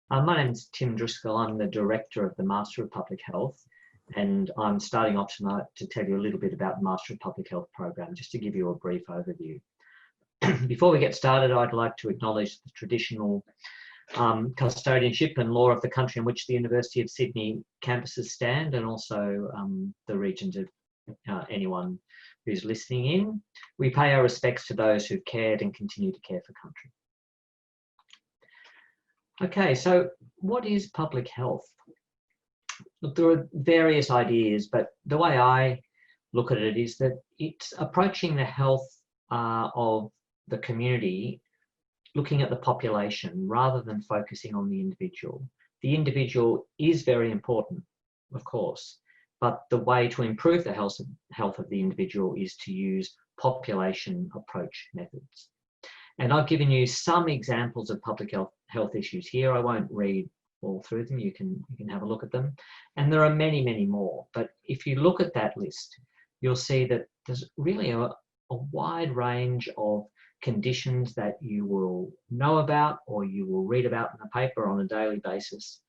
My name is Tim Driscoll. I'm the Director of the Master of Public Health, and I'm starting off tonight to tell you a little bit about the Master of Public Health program, just to give you a brief overview. Before we get started, I'd like to acknowledge the traditional custodianship and law of the country in which the University of Sydney campuses stand, and also the regions of anyone who's listening in. We pay our respects to those who've cared and continue to care for country. Okay, so what is public health? Look, there are various ideas, but the way I look at it is that it's approaching the health of the community, looking at the population rather than focusing on the individual. The individual is very important, of course, but the way to improve the health of the individual is to use population approach methods. And I've given you some examples of public health issues here. I won't read all through them. You can have a look at them. And there are many, many more. But if you look at that list, you'll see that there's really a wide range of conditions that you will know about or you will read about in the paper on a daily basis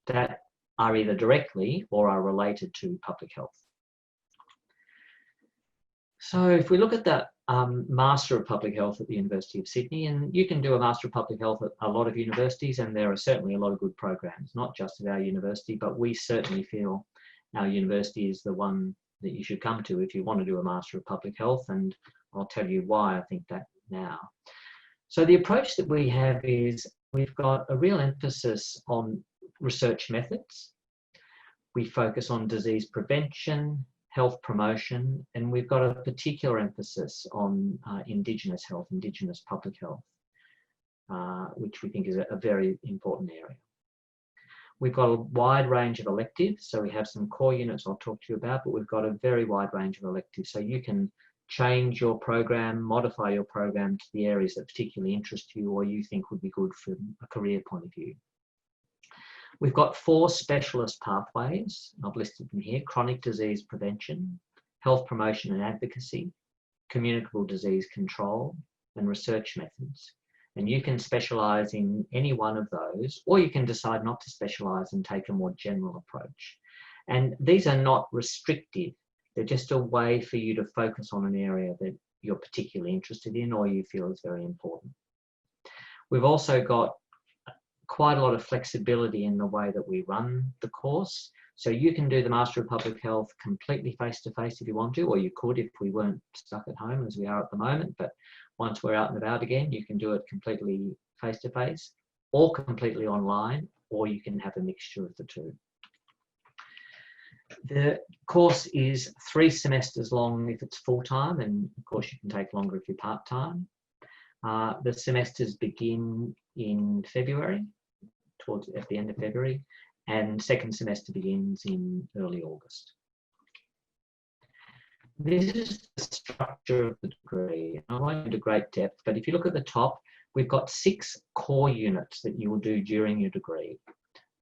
that are either directly or are related to public health. So if we look at that Master of Public Health at the University of Sydney, and you can do a Master of Public Health at a lot of universities, and there are certainly a lot of good programs, not just at our university, but we certainly feel our university is the one that you should come to if you want to do a Master of Public Health, and I'll tell you why I think that now. So the approach that we have is we've got a real emphasis on research methods. We focus on disease prevention, health promotion, and we've got a particular emphasis on Indigenous health, Indigenous public health, which we think is a very important area. We've got a wide range of electives, so we have some core units I'll talk to you about, but we've got a very wide range of electives, so you can change your program, modify your program to the areas that particularly interest you or you think would be good from a career point of view. We've got 4 specialist pathways. I've listed them here: chronic disease prevention, health promotion and advocacy, communicable disease control, and research methods. And you can specialise in any one of those, or you can decide not to specialise and take a more general approach. And these are not restrictive. They're just a way for you to focus on an area that you're particularly interested in or you feel is very important. We've also got quite a lot of flexibility in the way that we run the course. So you can do the Master of Public Health completely face-to-face if you want to, or you could if we weren't stuck at home as we are at the moment. But once we're out and about again, you can do it completely face-to-face or completely online, or you can have a mixture of the two. The course is 3 semesters long if it's full-time, and of course you can take longer if you're part-time. The semesters begin in February, at the end of February, and second semester begins in early August. This is the structure of the degree. I won't go into great depth, but if you look at the top, we've got 6 core units that you will do during your degree.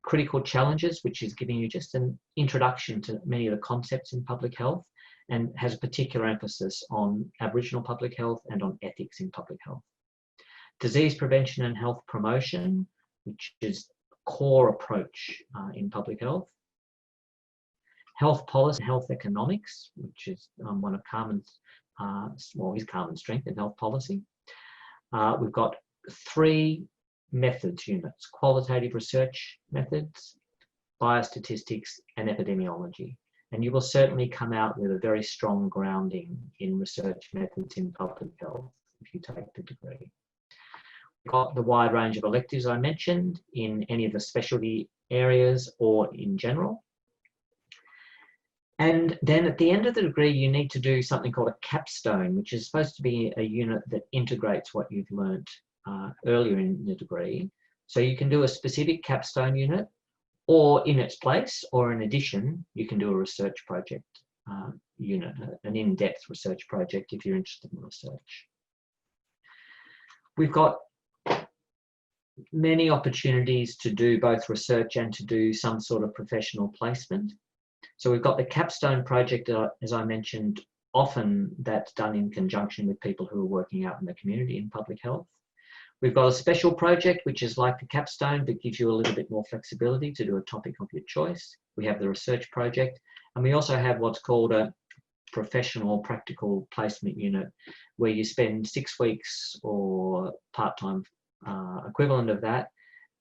Critical challenges, which is giving you just an introduction to many of the concepts in public health and has a particular emphasis on Aboriginal public health and on ethics in public health. Disease prevention and health promotion, which is a core approach in public health. Health policy and health economics, which is one of Carmen's, his Carmen's strength in health policy. We've got 3 methods units: qualitative research methods, biostatistics, and epidemiology. And you will certainly come out with a very strong grounding in research methods in public health if you take the degree. We've got the wide range of electives I mentioned in any of the specialty areas or in general. And then at the end of the degree, you need to do something called a capstone, which is supposed to be a unit that integrates what you've learnt earlier in the degree. So you can do a specific capstone unit, or in its place, or in addition, you can do a research project unit, an in-depth research project if you're interested in research. We've got many opportunities to do both research and to do some sort of professional placement. So we've got the capstone project, as I mentioned, often that's done in conjunction with people who are working out in the community in public health. We've got a special project, which is like the capstone, but gives you a little bit more flexibility to do a topic of your choice. We have the research project, and we also have what's called a professional practical placement unit, where you spend 6 weeks or part-time equivalent of that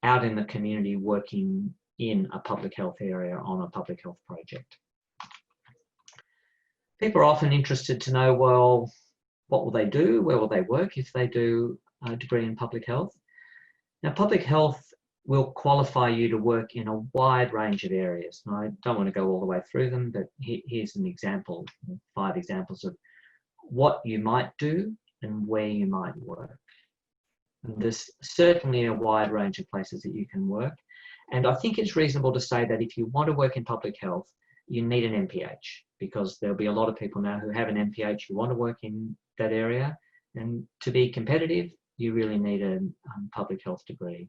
out in the community working in a public health area on a public health project. People are often interested to know, well, what will they do? Where will they work if they do a degree in public health? Now, public health will qualify you to work in a wide range of areas. And I don't want to go all the way through them, but here's an example, 5 examples of what you might do and where you might work. And there's certainly a wide range of places that you can work. And I think it's reasonable to say that if you want to work in public health, you need an MPH, because there'll be a lot of people now who have an MPH who want to work in that area. And to be competitive, you really need a public health degree,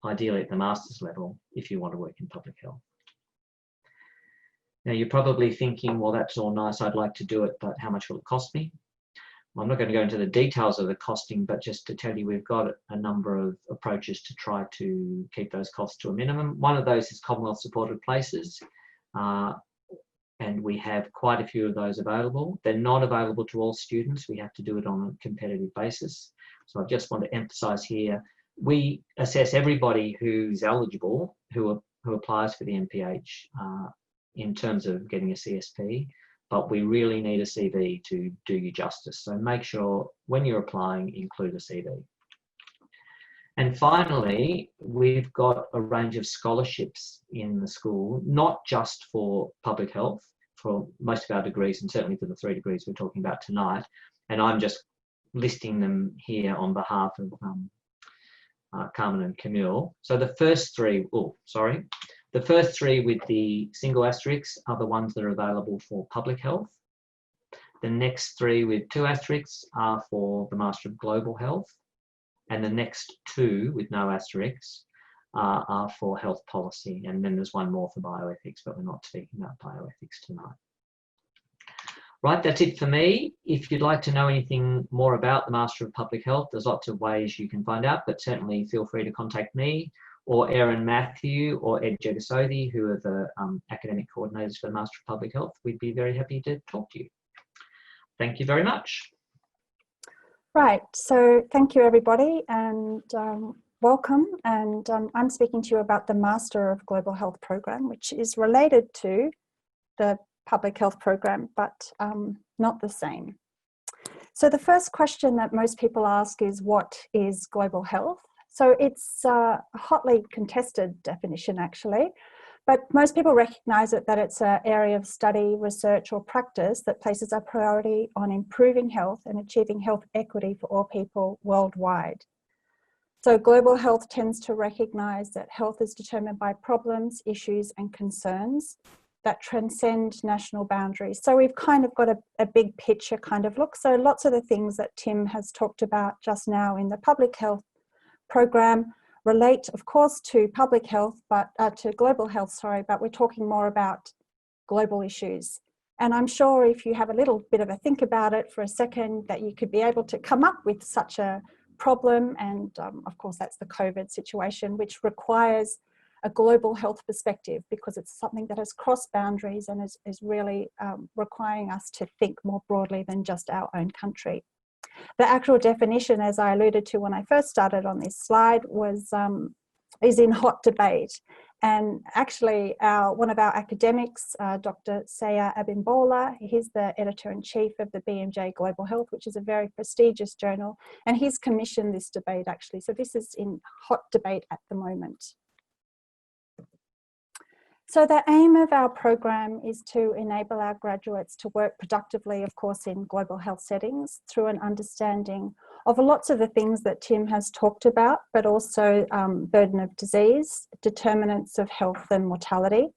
ideally at the master's level, if you want to work in public health. Now, you're probably thinking, well, that's all nice, I'd like to do it, but how much will it cost me? Well, I'm not going to go into the details of the costing, but just to tell you, we've got a number of approaches to try to keep those costs to a minimum. One of those is Commonwealth supported places. And we have quite a few of those available. They're not available to all students. We have to do it on a competitive basis. So I just want to emphasize here, we assess everybody who's eligible, who applies for the MPH in terms of getting a CSP, but we really need a CV to do you justice. So make sure when you're applying, include a CV. And finally, we've got a range of scholarships in the school, not just for public health, for most of our degrees, and certainly for the 3 degrees we're talking about tonight. And I'm just listing them here on behalf of Carmen and Camille. So the first 3, the first 3 with the single asterisks are the ones that are available for public health. The next 3 with 2 asterisks are for the Master of Global Health. And the next 2 with no asterisks are for health policy. And then there's one more for bioethics, but we're not speaking about bioethics tonight. Right, that's it for me. If you'd like to know anything more about the Master of Public Health, there's lots of ways you can find out, but certainly feel free to contact me or Erin Matthew or Ed Jegasodi, who are the academic coordinators for the Master of Public Health. We'd be very happy to talk to you. Thank you very much. Right, so thank you everybody, and welcome. And I'm speaking to you about the Master of Global Health program, which is related to the public health program, but not the same. So the first question that most people ask is, what is global health? So it's a hotly contested definition actually, but most people recognise that it's an area of study, research or practice that places a priority on improving health and achieving health equity for all people worldwide. So global health tends to recognise that health is determined by problems, issues and concerns that transcend national boundaries. So we've kind of got a big picture kind of look. So lots of the things that Tim has talked about just now in the public health program relate, of course, to public health, but to global health, sorry, but we're talking more about global issues. And I'm sure if you have a little bit of a think about it for a second, that you could be able to come up with such a problem. And of course, that's the COVID situation, which requires a global health perspective, because it's something that has crossed boundaries and is really requiring us to think more broadly than just our own country. The actual definition, as I alluded to when I first started on this slide, is in hot debate. And actually, one of our academics, Dr. Saya Abimbola, he's the editor-in-chief of the BMJ Global Health, which is a very prestigious journal, and he's commissioned this debate actually. So this is in hot debate at the moment. So the aim of our program is to enable our graduates to work productively, of course, in global health settings through an understanding of lots of the things that Tim has talked about, but also burden of disease, determinants of health and mortality,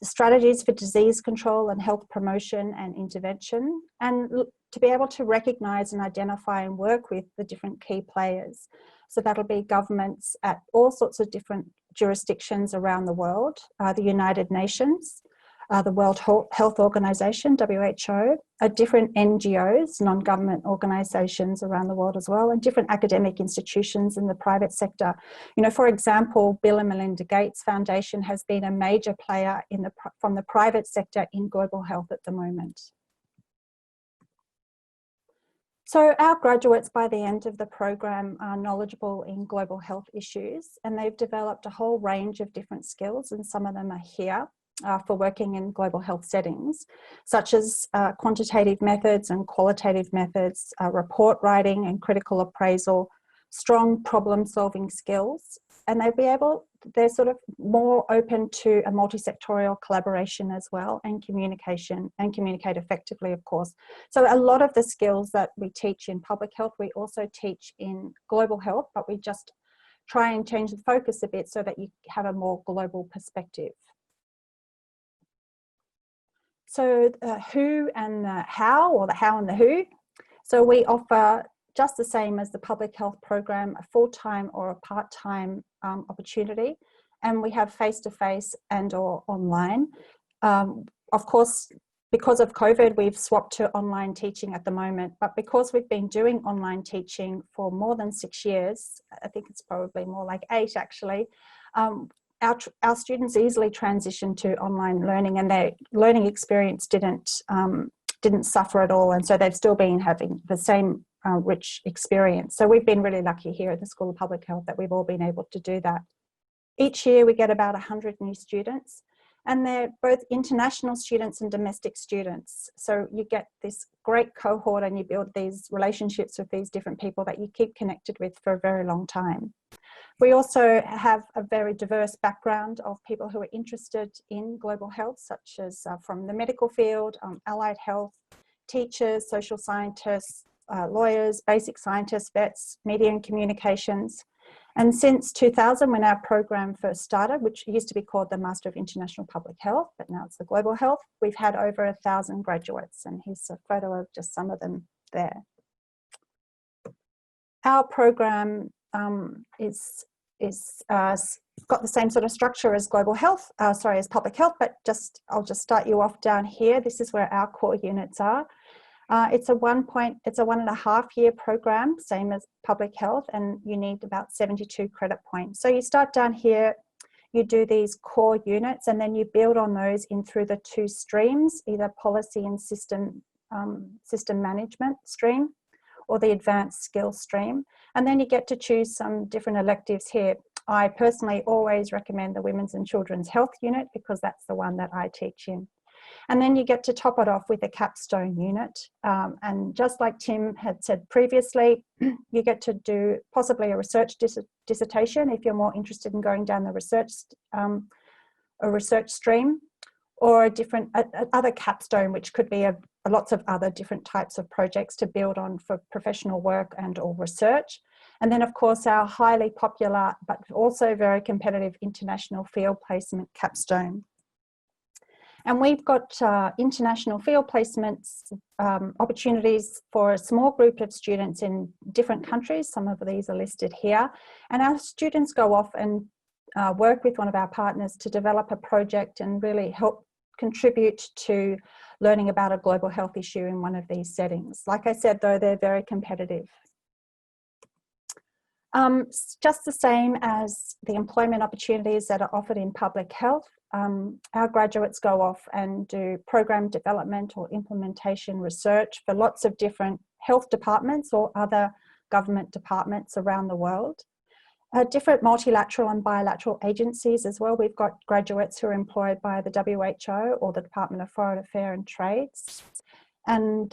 strategies for disease control and health promotion and intervention, and to be able to recognise and identify and work with the different key players. So that'll be governments at all sorts of different jurisdictions around the world, the United Nations, the World Health Organization, WHO, different NGOs, non-government organizations around the world as well, and different academic institutions in the private sector. You know, for example, Bill and Melinda Gates Foundation has been a major player from the private sector in global health at the moment. So our graduates by the end of the program are knowledgeable in global health issues, and they've developed a whole range of different skills, and some of them are here for working in global health settings, such as quantitative methods and qualitative methods, report writing and critical appraisal, strong problem solving skills, and they're sort of more open to a multi-sectorial collaboration as well, and communication, and communicate effectively, of course. So a lot of the skills that we teach in public health, we also teach in global health, but we just try and change the focus a bit so that you have a more global perspective. So the who and the how, or the how and the who. So we offer, just the same as the public health program, a full-time or a part-time opportunity, and we have face-to-face and or online. Of course, because of COVID, we've swapped to online teaching at the moment, but because we've been doing online teaching for more than 6 years, I think it's probably more like 8 actually, our students easily transition to online learning, and their learning experience didn't suffer at all, and so they've still been having the same rich experience. So we've been really lucky here at the School of Public Health that we've all been able to do that. Each year we get about 100 new students, and they're both international students and domestic students. So you get this great cohort, and you build these relationships with these different people that you keep connected with for a very long time. We also have a very diverse background of people who are interested in global health, such as from the medical field, allied health, teachers, social scientists, lawyers, basic scientists, vets, media and communications. And since 2000, when our program first started, which used to be called the Master of International Public Health, but now it's the Global Health, we've had over 1,000 graduates, and here's a photo of just some of them there. Our program is got the same sort of structure as global health, as public health, but I'll just start you off down here. This is where our core units are. It's a 1.5 year program, same as public health, and you need about 72 credit points. So you start down here, you do these core units, and then you build on those in through the 2 streams, either policy and system management stream, or the advanced skills stream. And then you get to choose some different electives here. I personally always recommend the Women's and Children's Health unit, because that's the one that I teach in. And then you get to top it off with a capstone unit. And just like Tim had said previously, you get to do possibly a research dissertation if you're more interested in going down the research stream, or a different other capstone, which could be lots of other different types of projects to build on for professional work and or research. And then of course our highly popular but also very competitive international field placement capstone. And we've got international field placements opportunities for a small group of students in different countries. Some of these are listed here. And our students go off and work with one of our partners to develop a project and really help contribute to learning about a global health issue in one of these settings. Like I said, though, they're very competitive. Just the same as the employment opportunities that are offered in public health, our graduates go off and do program development or implementation research for lots of different health departments or other government departments around the world. Different multilateral and bilateral agencies as well. We've got graduates who are employed by the WHO or the Department of Foreign Affairs and Trades, and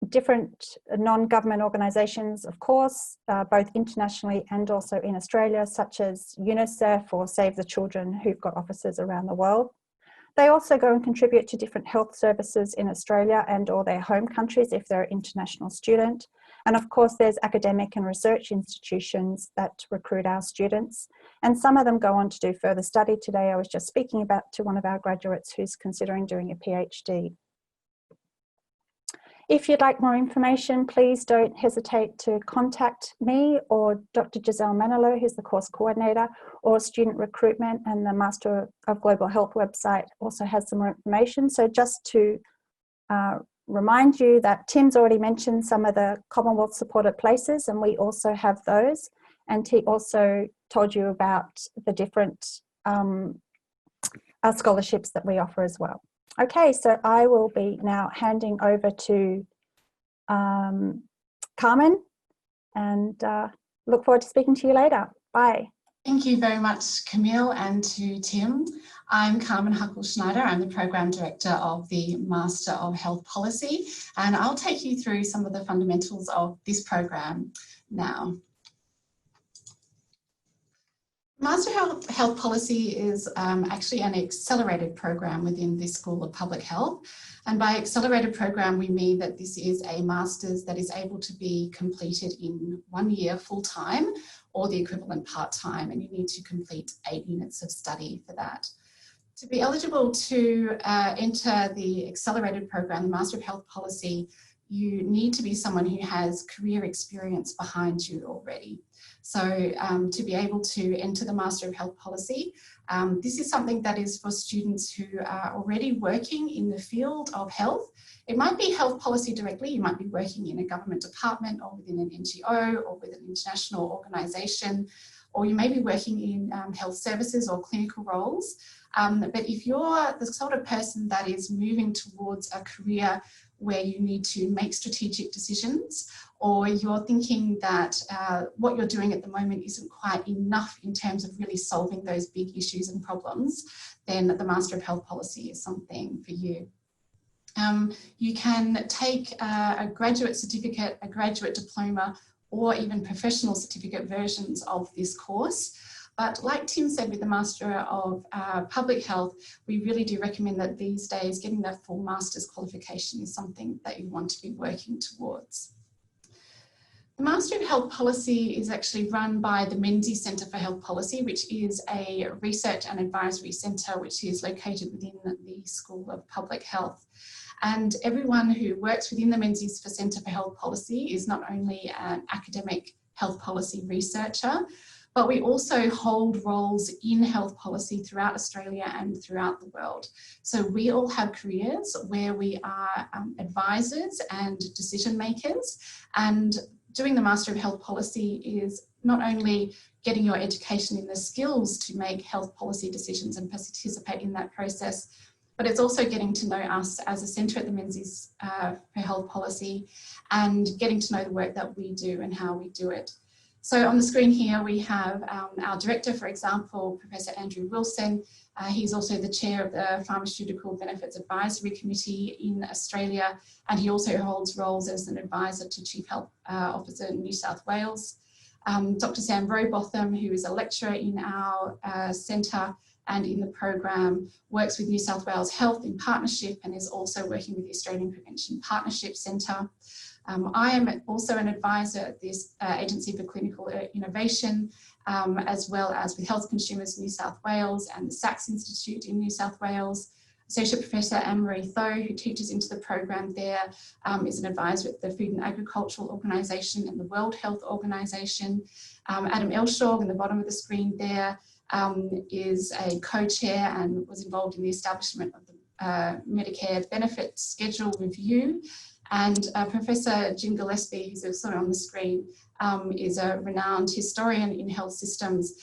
different non-government organisations, of course, both internationally and also in Australia, such as UNICEF or Save the Children, who've got offices around the world. They also go and contribute to different health services in Australia and or their home countries if they're an international student. And of course, there's academic and research institutions that recruit our students. And some of them go on to do further study. Today, I was just speaking to one of our graduates who's considering doing a PhD. If you'd like more information, please don't hesitate to contact me or Dr. Giselle Manilow, who's the course coordinator, or student recruitment, and the Master of Global Health website also has some more information. So just to remind you that Tim's already mentioned some of the Commonwealth supported places, and we also have those. And he also told you about the different scholarships that we offer as well. Okay, so I will be now handing over to Carmen, and look forward to speaking to you later. Bye. Thank you very much, Camille, and to Tim. I'm Carmen Huckel-Schneider. I'm the Program Director of the Master of Health Policy, and I'll take you through some of the fundamentals of this program now. Master Health Policy is actually an accelerated program within the School of Public Health. And by accelerated program, we mean that this is a master's that is able to be completed in 1 year full-time or the equivalent part-time, and you need to complete 8 units of study for that. To be eligible to enter the accelerated program, the Master of Health Policy, you need to be someone who has career experience behind you already. So to be able to enter the Master of Health Policy, this is something that is for students who are already working in the field of health. It might be health policy directly. You might be working in a government department or within an NGO or with an international organisation, or you may be working in health services or clinical roles. But if you're the sort of person that is moving towards a career where you need to make strategic decisions, or you're thinking that what you're doing at the moment isn't quite enough in terms of really solving those big issues and problems, then the Master of Health Policy is something for you. You can take a graduate certificate, a graduate diploma, or even professional certificate versions of this course. But like Tim said, with the Master of Public Health, we really do recommend that these days getting that full master's qualification is something that you want to be working towards. The Master of Health Policy is actually run by the Menzies Centre for Health Policy, which is a research and advisory centre which is located within the School of Public Health. And everyone who works within the Menzies Centre for Health Policy is not only an academic health policy researcher, but we also hold roles in health policy throughout Australia and throughout the world. So we all have careers where we are advisors and decision makers, and doing the Master of Health Policy is not only getting your education in the skills to make health policy decisions and participate in that process, but it's also getting to know us as a centre at the Menzies for Health Policy and getting to know the work that we do and how we do it. So on the screen here we have our director, for example, Professor Andrew Wilson. He's also the chair of the Pharmaceutical Benefits Advisory Committee in Australia, and he also holds roles as an advisor to Chief Health Officer in New South Wales. Dr. Sam Rowbotham, who is a lecturer in our centre and in the program, works with New South Wales Health in partnership and is also working with the Australian Prevention Partnership Centre. I am also an advisor at this Agency for Clinical Innovation, as well as with Health Consumers New South Wales and the Sachs Institute in New South Wales. Associate Professor Anne-Marie Tho, who teaches into the program there, is an advisor at the Food and Agricultural Organisation and the World Health Organisation. Adam Elshaw, in the bottom of the screen there, is a co-chair and was involved in the establishment of the Medicare Benefit Schedule Review. And Professor Jim Gillespie, who's also on the screen, is a renowned historian in health systems,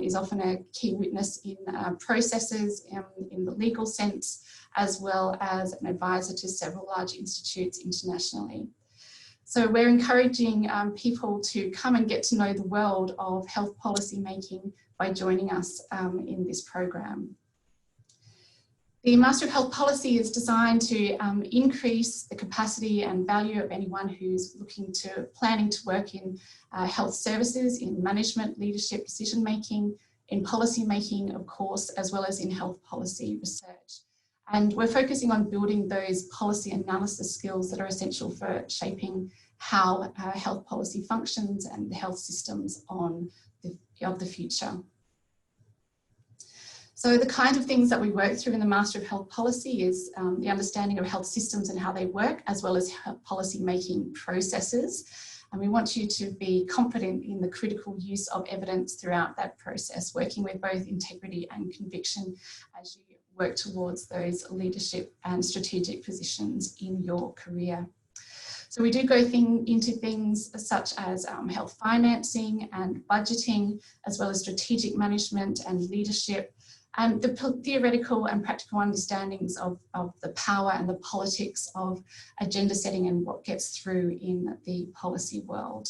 is often a key witness in processes in the legal sense, as well as an advisor to several large institutes internationally. So we're encouraging people to come and get to know the world of health policy making by joining us in this program. The Master of Health Policy is designed to increase the capacity and value of anyone who's planning to work in health services, in management, leadership, decision making, in policy making, of course, as well as in health policy research. And we're focusing on building those policy analysis skills that are essential for shaping how health policy functions and the health systems of the future. So the kind of things that we work through in the Master of Health Policy is the understanding of health systems and how they work, as well as policy making processes. And we want you to be confident in the critical use of evidence throughout that process, working with both integrity and conviction as you work towards those leadership and strategic positions in your career. So we do go into things such as health financing and budgeting, as well as strategic management and leadership, and the theoretical and practical understandings of the power and the politics of agenda setting and what gets through in the policy world.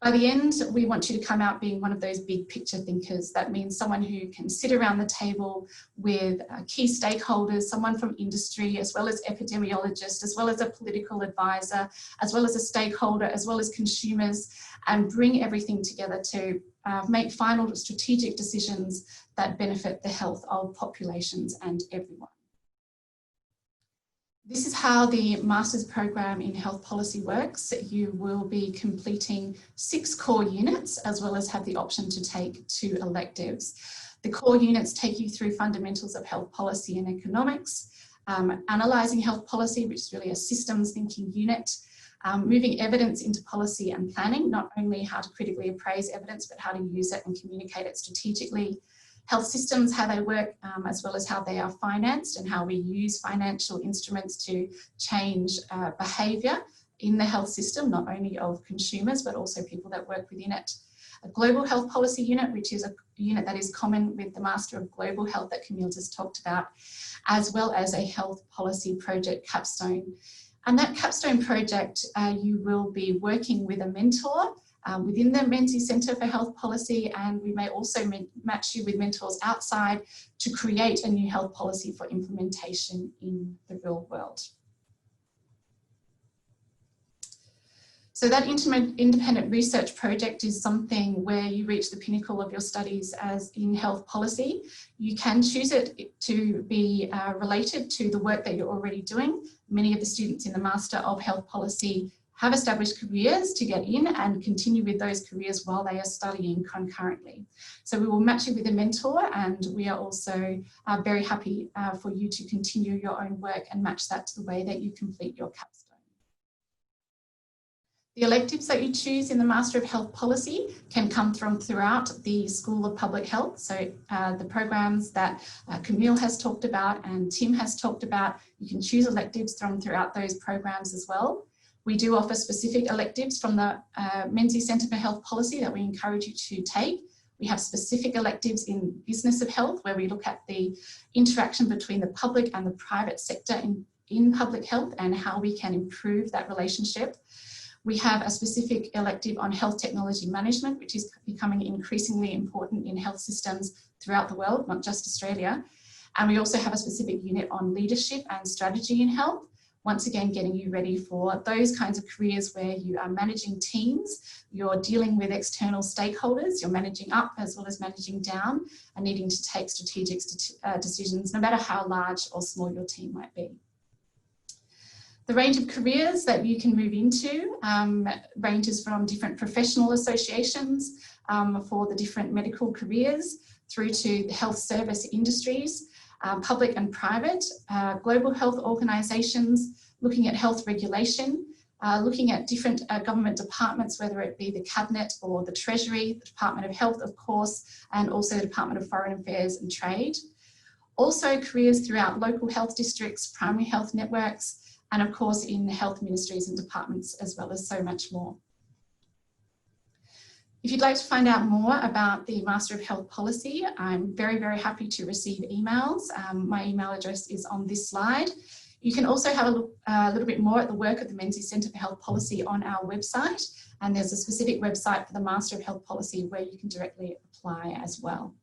By the end, we want you to come out being one of those big picture thinkers. That means someone who can sit around the table with key stakeholders, someone from industry, as well as epidemiologists, as well as a political advisor, as well as a stakeholder, as well as consumers, and bring everything together to make final strategic decisions that benefit the health of populations and everyone. This is how the Master's Program in Health Policy works. You will be completing 6 core units, as well as have the option to take 2 electives. The core units take you through fundamentals of health policy and economics, analysing health policy, which is really a systems thinking unit, moving evidence into policy and planning, not only how to critically appraise evidence, but how to use it and communicate it strategically. Health systems, how they work, as well as how they are financed and how we use financial instruments to change behaviour in the health system, not only of consumers, but also people that work within it. A global health policy unit, which is a unit that is common with the Master of Global Health that Camille just talked about, as well as a health policy project capstone. And that capstone project, you will be working with a mentor within the Menzies Centre for Health Policy, and we may also match you with mentors outside to create a new health policy for implementation in the real world. So that independent research project is something where you reach the pinnacle of your studies as in health policy. You can choose it to be related to the work that you're already doing. Many of the students in the Master of Health Policy have established careers to get in and continue with those careers while they are studying concurrently. So we will match you with a mentor, and we are also very happy for you to continue your own work and match that to the way that you complete your capstone. The electives that you choose in the Master of Health Policy can come from throughout the School of Public Health. So the programs that Camille has talked about and Tim has talked about, you can choose electives from throughout those programs as well. We do offer specific electives from the Menzies Centre for Health Policy that we encourage you to take. We have specific electives in Business of Health, where we look at the interaction between the public and the private sector in public health and how we can improve that relationship. We have a specific elective on health technology management, which is becoming increasingly important in health systems throughout the world, not just Australia. And we also have a specific unit on leadership and strategy in health. Once again, getting you ready for those kinds of careers where you are managing teams, you're dealing with external stakeholders, you're managing up as well as managing down, and needing to take strategic decisions, no matter how large or small your team might be. The range of careers that you can move into ranges from different professional associations for the different medical careers, through to the health service industries, public and private, global health organisations, looking at health regulation, looking at different government departments, whether it be the Cabinet or the Treasury, the Department of Health, of course, and also the Department of Foreign Affairs and Trade. Also careers throughout local health districts, primary health networks, and of course in health ministries and departments, as well as so much more. If you'd like to find out more about the Master of Health Policy, I'm very, very happy to receive emails. My email address is on this slide. You can also have a look a little bit more at the work of the Menzies Centre for Health Policy on our website, and there's a specific website for the Master of Health Policy where you can directly apply as well.